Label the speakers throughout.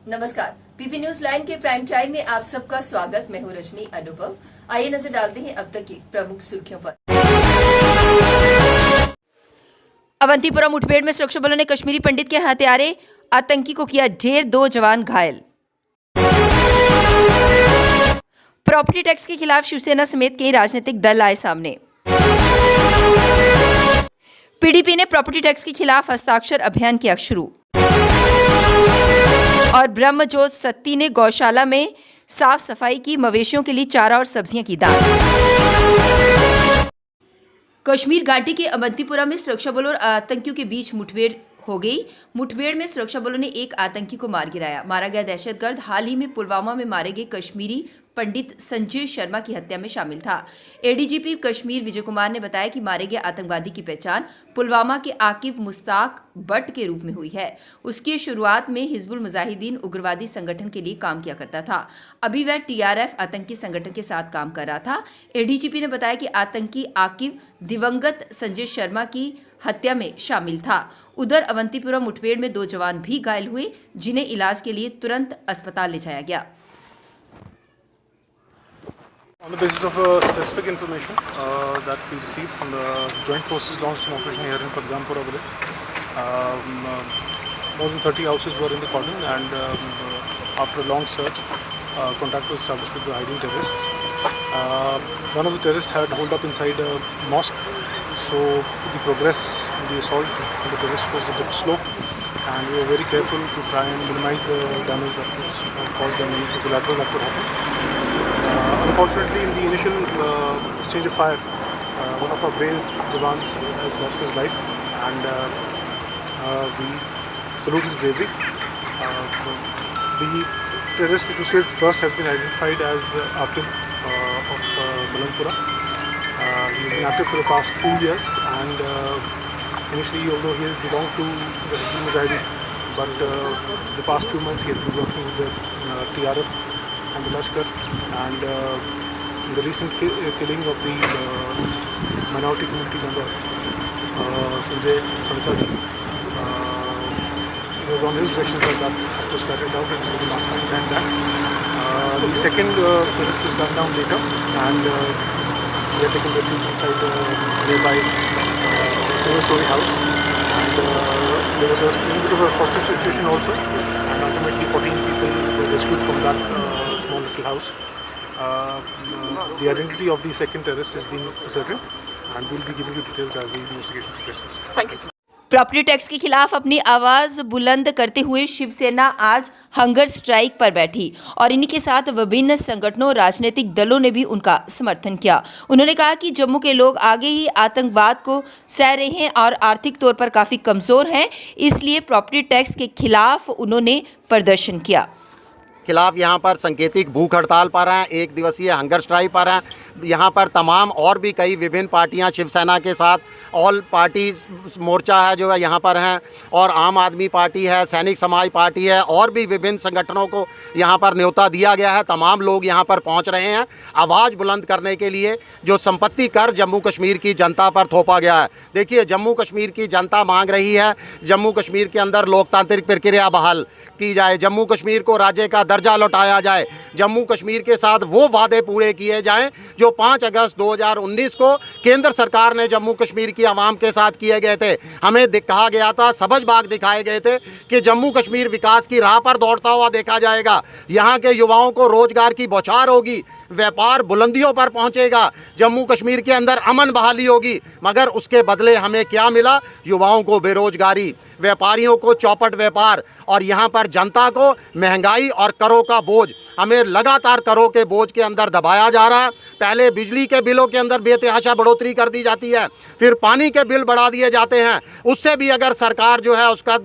Speaker 1: नमस्कार, PP news line के prime time में आप सबका स्वागत। मैं हूं रजनी अनुभव। आइए नजर डालते हैं अब तक की प्रमुख सुर्खियों पर। अवंतीपुरा मुठभेड़ में सुरक्षा बलों ने कश्मीरी पंडित के हत्यारे आतंकी को किया ढेर, 2 जवान घायल। प्रॉपर्टी टैक्स के खिलाफ शिवसेना समेत कई राजनीतिक दल आए सामने। पीडीपी ने प्रॉपर्टी टैक्स के खिलाफ हस्ताक्षर अभियान किया शुरू। और ब्रह्मजोत सत्ती ने गौशाला में साफ सफाई की, मवेशियों के लिए चारा और सब्जियां की दान। कश्मीर घाटी के अवंतीपुरा में सुरक्षा बलों और आतंकियों के बीच मुठभेड़ हो गई। मुठभेड़ में सुरक्षा बलों ने एक आतंकी को मार गिराया। मारा गया दहशतगर्द हाल ही में पुलवामा में मारे गए कश्मीरी पंडित संजय शर्मा की हत्या में शामिल था। एडीजीपी कश्मीर विजय कुमार ने बताया कि मारे गए आतंकवादी की पहचान पुलवामा के आकिब मुस्ताक भट्ट के रूप में हुई है। उसकी शुरुआत में हिजबुल मुजाहिदीन उग्रवादी संगठन के लिए काम किया करता था। अभी वह टीआरएफ आतंकी संगठन के साथ काम कर रहा था। एडीजीपी ने बताया कि आतंकी आकिब दिवंगत संजय शर्मा की हत्या में शामिल था। उधर अवंतीपुरा मुठभेड़ में 2 जवान भी घायल हुए, जिन्हें इलाज के लिए तुरंत अस्पताल ले जाया गया।
Speaker 2: On the basis of specific information that we received from the Joint Forces launched an operation here in Padgampura village, more than 30 houses were in the cordon, and after a long search, contact was established with the hiding terrorists. One of the terrorists had holed up inside a mosque, so the progress in the assault on the terrorist was a bit slow, and we were very careful to try and minimize the damage that was caused and the collateral that could happen. Unfortunately, in the initial exchange of fire, one of our brave Jawans has lost his life, and we salute his bravery. The terrorist which was killed first has been identified as Aqib of Balampura. He has been active for the past 2 years, and initially, although he belonged to the Hizbul Mujahideen, but the past few months he had been working with the TRF and the Lashkar, and the recent killing of the minority community member Sanjay Pantaji, it was on his directions that act was carried out, and he was the mastermind behind that. The second terrorist was gunned down later, and he had taken refuge inside the nearby single-story house, and there was a little bit of a hostage situation also, and ultimately 14 people were rescued from that small little house. The identity of the second terrorist is being ascertained, and we will be giving you details as the investigation progresses.
Speaker 1: Thank you. Property tax के खिलाफ अपनी आवाज बुलंद करते हुए शिवसेना आज hunger strike पर बैठी और इन्हीं के साथ विभिन्न संगठनों और राजनीतिक दलों ने भी उनका समर्थन किया। उन्होंने कहा कि जम्मू के लोग आगे ही आतंकवाद को सह रहे हैं और आर्थिक तौर पर काफ़ी कमज़ोर हैं, इसलिए प्रॉपर्टी टैक्स के खिलाफ उन्होंने प्रदर्शन किया।
Speaker 3: खिलाफ यहाँ पर सांकेतिक भूख हड़ताल पर हैं, 1 दिवसीय हंगर स्ट्राइक पर हैं। यहाँ पर तमाम और भी कई विभिन्न पार्टियाँ शिवसेना के साथ ऑल पार्टी मोर्चा है जो है यहाँ पर हैं, और आम आदमी पार्टी है, सैनिक समाज पार्टी है, और भी विभिन्न संगठनों को यहाँ पर न्योता दिया गया है। तमाम लोग यहाँ पर पहुँच रहे हैं आवाज़ बुलंद करने के लिए जो संपत्ति कर जम्मू कश्मीर की जनता पर थोपा गया है। देखिए, जम्मू कश्मीर की जनता मांग रही है जम्मू कश्मीर के अंदर लोकतांत्रिक प्रक्रिया बहाल की जाए, जम्मू कश्मीर को राज्य का दर्जा लौटाया जाए, जम्मू कश्मीर के साथ वो वादे पूरे किए जाएं जो 5 अगस्त 2019 को केंद्र सरकार ने जम्मू कश्मीर की आवाम के साथ किए गए थे। हमें कहा गया था, सबज बाग दिखाए गए थे कि जम्मू कश्मीर विकास की राह पर दौड़ता हुआ देखा जाएगा, यहाँ के युवाओं को रोजगार की बौछार होगी, व्यापार बुलंदियों पर पहुँचेगा, जम्मू कश्मीर के अंदर अमन बहाली होगी। मगर उसके बदले हमें क्या मिला? युवाओं को बेरोजगारी, व्यापारियों को चौपट व्यापार, और यहाँ पर जनता को महंगाई और करों का बोझ। हमें लगातार करों के बोझ के अंदर दबाया जा रहा है। पहले बिजली के बिलों के अंदर बेतहाशा बढ़ोतरी कर दी जाती है, फिर पानी के बिल बढ़ा दिए जाते हैं, उससे भी अगर सरकार जो है उसका।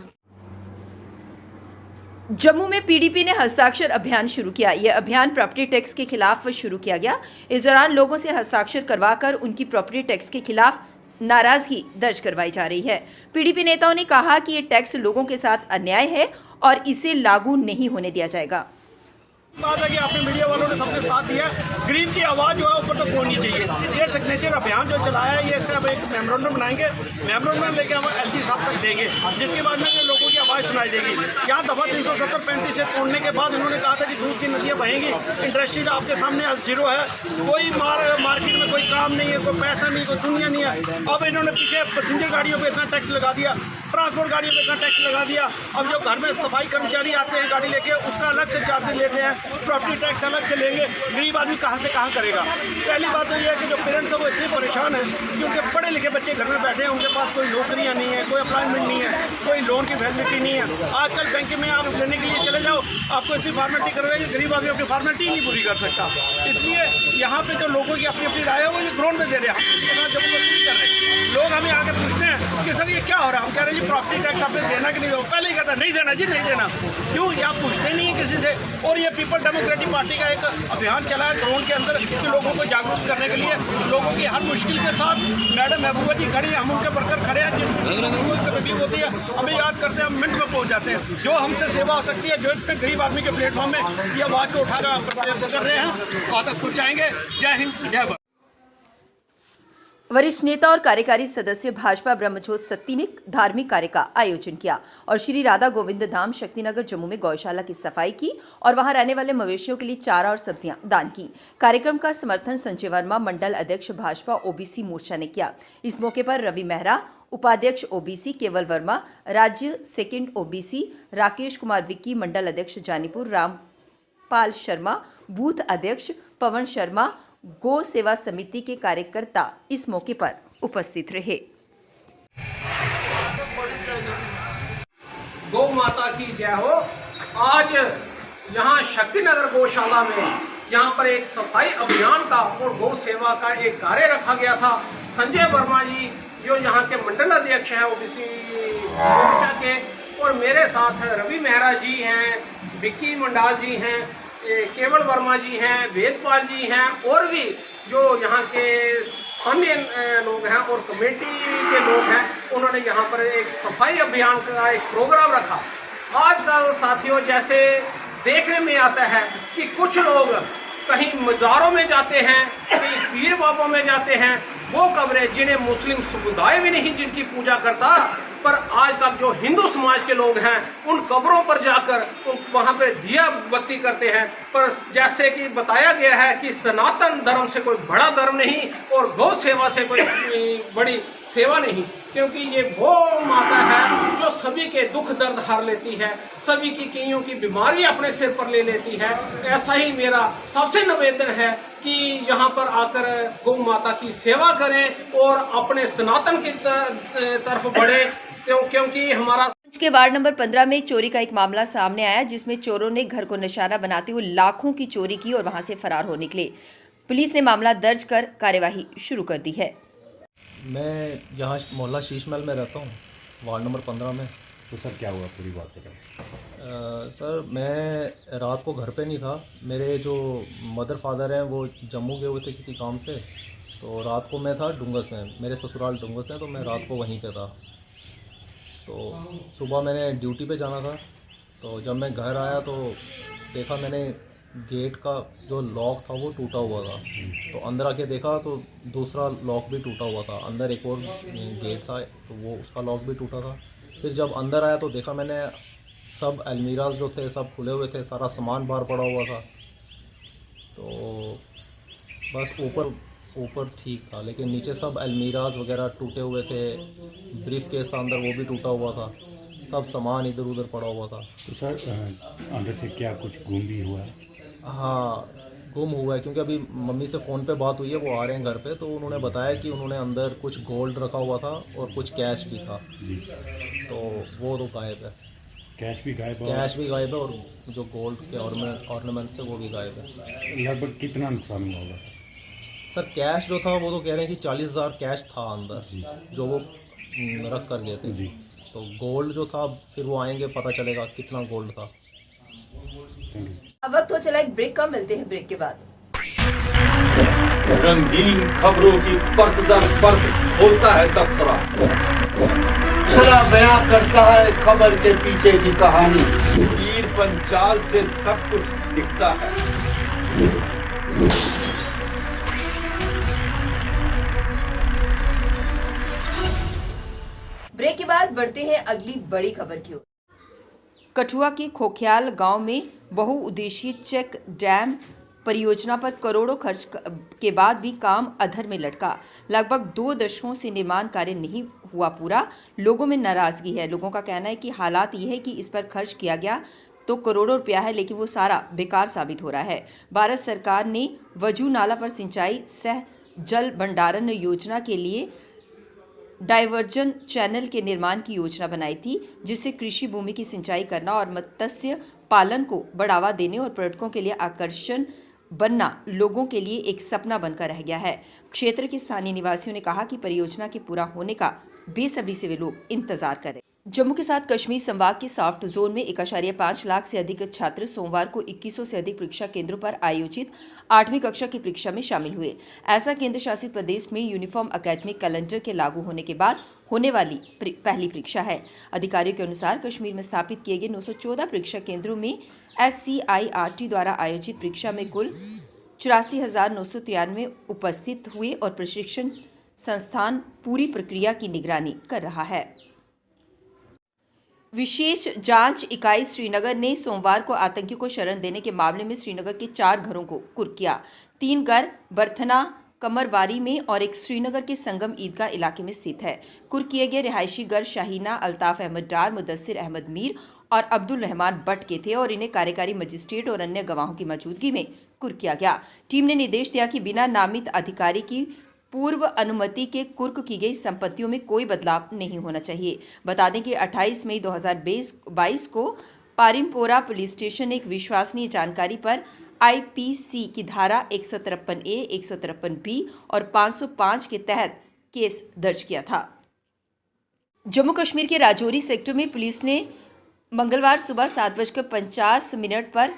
Speaker 1: जम्मू में पीडीपी ने हस्ताक्षर अभियान शुरू किया। यह अभियान प्रॉपर्टी टैक्स के खिलाफ शुरू किया गया। इस दौरान लोगों से हस्ताक्षर करवाकर उनकी प्रॉपर्टी टैक्स के खिलाफ नाराजगी दर्ज करवाई जा रही है। पीडीपी नेताओं ने कहा कि ये टैक्स लोगों के साथ अन्याय है और इसे लागू नहीं होने दिया जाएगा।
Speaker 4: बात है कि आपने मीडिया वालों ने सबने साथ दिया, ग्रीन की आवाज़ जो है ऊपर तक पहुंचनी चाहिए। ये सिग्नेचर अभियान जो चलाया है, ये इसका एक मेमोरेंडम बनाएंगे, मेमोरेंडम लेके हम एलजी साहब तक देंगे, जिसके बाद में लोगों की आवाज़ सुनाई देगी। यहाँ दफ़ा 370-35 से तोड़ने के बाद उन्होंने कहा था कि दूध की नदियाँ बहेंगी, इंडस्ट्री आपके सामने आज जीरो है, कोई मार्केट में कोई काम नहीं है, कोई पैसा नहीं, कोई दुनिया नहीं है। अब इन्होंने पीछे पैसेंजर गाड़ियों पर इतना टैक्स लगा दिया, ट्रांसपोर्ट गाड़ियों पर इतना टैक्स लगा दिया। अब जो घर में सफाई कर्मचारी आते हैं गाड़ी लेके, उसका अलग से चार्जेस लेते हैं, प्रॉपर्टी टैक्स अलग से लेंगे। गरीब आदमी कहाँ से कहाँ करेगा। पहली बात तो ये है कि जो पेरेंट्स हैं वो इतने परेशान हैं कि उनके पढ़े लिखे बच्चे घर में बैठे हैं, उनके पास कोई नौकरियाँ नहीं है, कोई अपॉइंटमेंट नहीं है, कोई लोन की फैसिलिटी नहीं है। आजकल बैंक में आप लेने के लिए चले जाओ, आपको इतनी फॉर्मेलिटी करेगा कि गरीब आदमी अपनी फॉर्मेलिटी नहीं पूरी कर सकता। इसलिए यहाँ पे जो लोगों की अपनी अपनी राय है वो ये ग्राउंड में दे रहे हैं, हम जबरदस्ती कर रहे हैं। लोग हमें आके पूछते हैं कि सर ये क्या हो रहा है, हम कह रहे हैं जी प्रॉपर्टी टैक्स आपने देना कि नहीं हो। पहले ही कहता नहीं देना जी, नहीं देना। क्यों? ये आप पूछते नहीं है किसी से। और ये पीपल डेमोक्रेटिक पार्टी का एक अभियान चला है ग्राउंड के अंदर कि लोगों को जागरूक करने के लिए, लोगों की हर मुश्किल के साथ मैडम महबूबा जी खड़ी है, हम उनके वर्कर खड़े हैं, जिसको तकलीफ होती है हमें याद करते हैं, हम मिनट में पहुंच जाते हैं। जो हमसे सेवा हो सकती है, जो इतने गरीब आदमी के प्लेटफॉर्म में ये आवाज़ को उठाकर कर रहे हैं, और तक पहुँचाएंगे। जय हिंद, जय भारत।
Speaker 1: वरिष्ठ नेता और कार्यकारी सदस्य भाजपा ब्रह्मज्योत सत्ती ने धार्मिक कार्य का आयोजन किया और श्री राधा गोविंद धाम शक्तिनगर जम्मू में गौशाला की सफाई की और वहां रहने वाले मवेशियों के लिए चारा और सब्जियां दान की। कार्यक्रम का समर्थन संजय वर्मा, मंडल अध्यक्ष भाजपा ओबीसी मोर्चा ने किया। इस मौके पर रवि मेहरा, उपाध्यक्ष ओबीसी केवल वर्मा, राज्य सेकंड ओबीसी राकेश कुमार विक्की, मंडल अध्यक्ष जानीपुर रामपाल शर्मा, बूथ अध्यक्ष पवन शर्मा, गौ सेवा समिति के कार्यकर्ता इस मौके पर उपस्थित रहे।
Speaker 5: गौ माता की जय हो। आज यहाँ शक्तिनगर गौशाला में यहाँ पर एक सफाई अभियान का और गौ सेवा का एक कार्य रखा गया था। संजय वर्मा जी जो यहाँ के मंडल अध्यक्ष हैं ओबीसी मोर्चा के, और मेरे साथ रवि मेहरा जी हैं, विक्की मंडाल जी हैं, केवल वर्मा जी हैं, वेदपाल जी हैं, और भी जो यहाँ के स्थानीय लोग हैं और कमेटी के लोग हैं, उन्होंने यहाँ पर एक सफाई अभियान का एक प्रोग्राम रखा। आजकल साथियों जैसे देखने में आता है कि कुछ लोग कहीं मज़ारों में जाते हैं, कहीं पीर बाबों में जाते हैं, वो कब्रें जिन्हें मुस्लिम समुदाय भी नहीं जिनकी पूजा करता, पर आजकल जो हिंदू समाज के लोग हैं उन कब्रों पर जाकर वहाँ पे दिया बत्ती करते हैं। पर जैसे कि बताया गया है कि सनातन धर्म से कोई बड़ा धर्म नहीं और गौ सेवा से कोई बड़ी सेवा नहीं, क्योंकि ये गौ माता है जो सभी के दुख दर्द हार लेती है, सभी की कईयों की बीमारी अपने सिर पर ले लेती है। ऐसा ही मेरा सबसे निवेदन है कि यहाँ पर आकर गौ माता की सेवा करें और अपने सनातन की तरफ बढ़े, क्योंकि हमारा
Speaker 1: के वार्ड नंबर 15 में चोरी का एक मामला सामने आया, जिसमें चोरों ने घर को निशाना बनाते हुए लाखों की चोरी की और वहां से फरार हो निकले। पुलिस ने मामला दर्ज कर कार्यवाही शुरू कर दी है।
Speaker 6: मैं यहाँ मोहल्ला शीश महल में रहता हूँ, वार्ड नंबर 15 में।
Speaker 7: तो सर क्या हुआ, पूरी बात बताओ।
Speaker 6: सर मैं रात को घर पे नहीं था, मेरे जो मदर फादर हैं वो जम्मू गए हुए थे किसी काम से, तो रात को मैं था डुंगस में, मेरे ससुराल डुंगस है, तो मैं रात को वहीं पे था। तो सुबह मैंने ड्यूटी पे जाना था, तो जब मैं घर आया तो देखा मैंने गेट का जो लॉक था वो टूटा हुआ था। तो अंदर आके देखा तो दूसरा लॉक भी टूटा हुआ था, अंदर एक और गेट था तो वो उसका लॉक भी टूटा था। फिर जब अंदर आया तो देखा मैंने सब अलमीराज जो थे सब खुले हुए थे, सारा सामान बाहर पड़ा हुआ था। तो बस ऊपर ठीक था, लेकिन नीचे सब अलमीराज वगैरह टूटे हुए थे, ब्रीफ केस था अंदर वो भी टूटा हुआ था, सब सामान इधर उधर पड़ा हुआ था।
Speaker 7: तो सर अंदर से क्या कुछ गुम भी हुआ है?
Speaker 6: हाँ गुम हुआ है, क्योंकि अभी मम्मी से फ़ोन पे बात हुई है, वो आ रहे हैं घर पे, तो उन्होंने बताया कि उन्होंने अंदर कुछ गोल्ड रखा हुआ था और कुछ कैश भी था
Speaker 7: जी।
Speaker 6: तो वो तो गायब है,
Speaker 7: कैश भी गायब
Speaker 6: है और जो गोल्ड के ऑर्नामेंट्स थे वो भी गायब है।
Speaker 7: लगभग कितना नुकसान हुआ होगा
Speaker 6: सर? कैश जो था वो तो कह रहे हैं कि 40,000 कैश था अंदर जो वो रख कर गए थे
Speaker 7: जी।
Speaker 6: तो गोल्ड जो था फिर वो आएंगे पता चलेगा कितना गोल्ड था।
Speaker 1: अब वक्त हो चला एक ब्रेक का, मिलते हैं ब्रेक के बाद।
Speaker 8: रंगीन खबरों की परत दर परत खोलता है तबसरा, बयां करता है खबर के पीछे की कहानी। तीर पंचाल से सब कुछ दिखता है।
Speaker 1: ब्रेक के बाद बढ़ते हैं अगली बड़ी खबर की ओर। कठुआ के खोखयाल गांव में बहुउद्देशीय चेक डैम परियोजना पर करोड़ों खर्च के बाद भी काम अधर में लटका। लगभग 2 दशकों से निर्माण कार्य नहीं हुआ पूरा। लोगों में नाराजगी है। लोगों का कहना है कि हालात ये है कि इस पर खर्च किया गया तो करोड़ों रुपया है, लेकिन वो सारा बेकार साबित हो रहा है। भारत सरकार ने वजू नाला पर सिंचाई सह जल भंडारण योजना के लिए डाइवर्जन चैनल के निर्माण की योजना बनाई थी, जिससे कृषि भूमि की सिंचाई करना और मत्स्य पालन को बढ़ावा देने और पर्यटकों के लिए आकर्षण बनना लोगों के लिए एक सपना बनकर रह गया है। क्षेत्र के स्थानीय निवासियों ने कहा कि परियोजना के पूरा होने का बेसब्री से वे लोग इंतजार कर रहे हैं। जम्मू के साथ कश्मीर संभाग के सॉफ्ट जोन में 1.5 लाख से अधिक छात्र सोमवार को 2100 से अधिक परीक्षा केंद्रों पर आयोजित 8वीं कक्षा की परीक्षा में शामिल हुए। ऐसा केंद्र शासित प्रदेश में यूनिफॉर्म एकेडमिक कैलेंडर के लागू होने के बाद होने वाली पहली परीक्षा है। अधिकारियों के अनुसार कश्मीर में स्थापित किए गए 914 परीक्षा केंद्रों में SCIRT द्वारा आयोजित परीक्षा में कुल 84,993 उपस्थित हुए और प्रशिक्षण संस्थान पूरी प्रक्रिया की निगरानी कर रहा है। विशेष जांच इकाई श्रीनगर ने सोमवार को आतंकियों को शरण देने के मामले में श्रीनगर के 4 घरों को कुर्क किया। 3 घर बर्थना कमरवारी में और एक श्रीनगर के संगम ईदगाह इलाके में स्थित है। कुर्क किए गए रिहायशी घर शाहीना, अल्ताफ अहमद डार, मुदस्सिर अहमद मीर और अब्दुल रहमान भट्ट के थे और इन्हें कार्यकारी मजिस्ट्रेट और अन्य गवाहों की मौजूदगी में कुर्क किया गया। टीम ने निर्देश दिया कि बिना नामित अधिकारी की पूर्व अनुमति के कुर्क की गई संपत्तियों में कोई बदलाव नहीं होना चाहिए। बता दें कि 28 मई 2022 को पारिमपोरा पुलिस स्टेशन ने एक विश्वसनीय जानकारी पर IPC की धारा 153A, 153B और 505 के तहत केस दर्ज किया था। जम्मू कश्मीर के राजौरी सेक्टर में पुलिस ने मंगलवार सुबह 7:50 पर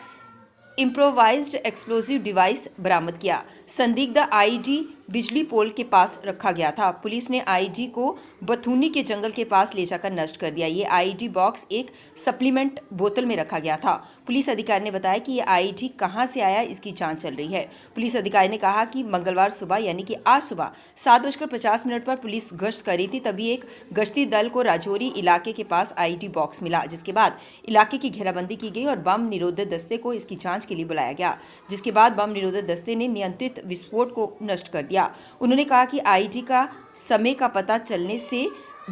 Speaker 1: इम्प्रोवाइज्ड एक्सप्लोजिव डिवाइस बरामद किया। संदिग्ध IED बिजली पोल के पास रखा गया था। पुलिस ने IED को बथूनी के जंगल के पास ले जाकर नष्ट कर दिया। ये IED बॉक्स एक सप्लीमेंट बोतल में रखा गया था। पुलिस अधिकारी ने बताया कि ये IED कहां से आया, इसकी जांच चल रही है। पुलिस अधिकारी ने कहा कि मंगलवार सुबह यानी कि आज सुबह 7:50 पर पुलिस गश्त कर रही थी, तभी एक गश्ती दल को राजौरी इलाके के पास IED बॉक्स मिला, जिसके बाद इलाके की घेराबंदी की गई और बम निरोधक दस्ते को इसकी जांच के लिए बुलाया गया, जिसके बाद बम निरोधक दस्ते ने नियंत्रित विस्फोट को नष्ट कर दिया। उन्होंने कहा कि IED का समय का पता चलने से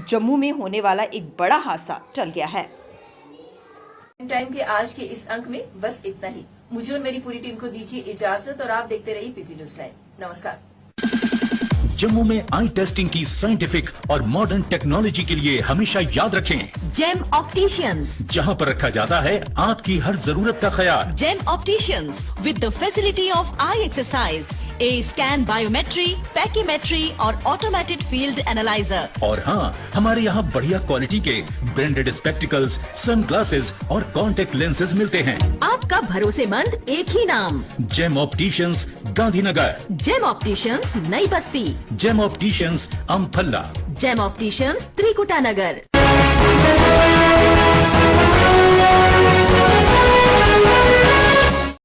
Speaker 1: जम्मू में होने वाला एक बड़ा हादसा टल गया है। टाइम के आज के इस अंक में बस इतना ही। मुझे और मेरी पूरी टीम को दीजिए इजाजत और आप देखते रहिए PP न्यूज़ लाइव। नमस्कार।
Speaker 9: जम्मू में आई टेस्टिंग की साइंटिफिक और मॉडर्न टेक्नोलॉजी के लिए हमेशा याद रखें
Speaker 10: जेम ऑप्टिशियंस,
Speaker 9: जहां पर रखा जाता है आपकी हर जरूरत का ख्याल।
Speaker 10: Gem opticians with the facility of eye exercise, A scan, biometry, pachymetry और ऑटोमेटेड फील्ड एनालाइजर।
Speaker 9: और हाँ, हमारे यहाँ बढ़िया क्वालिटी के ब्रांडेड स्पेक्टिकल्स, सनग्लासेस और कॉन्टेक्ट लेंसेज मिलते हैं।
Speaker 10: आपका भरोसेमंद एक ही नाम,
Speaker 9: Gem Opticians, Gandhinagar.
Speaker 10: Gem Opticians, Nai Basti.
Speaker 9: Gem Opticians, Amphalla.
Speaker 10: Gem Opticians, Trikuta नगर।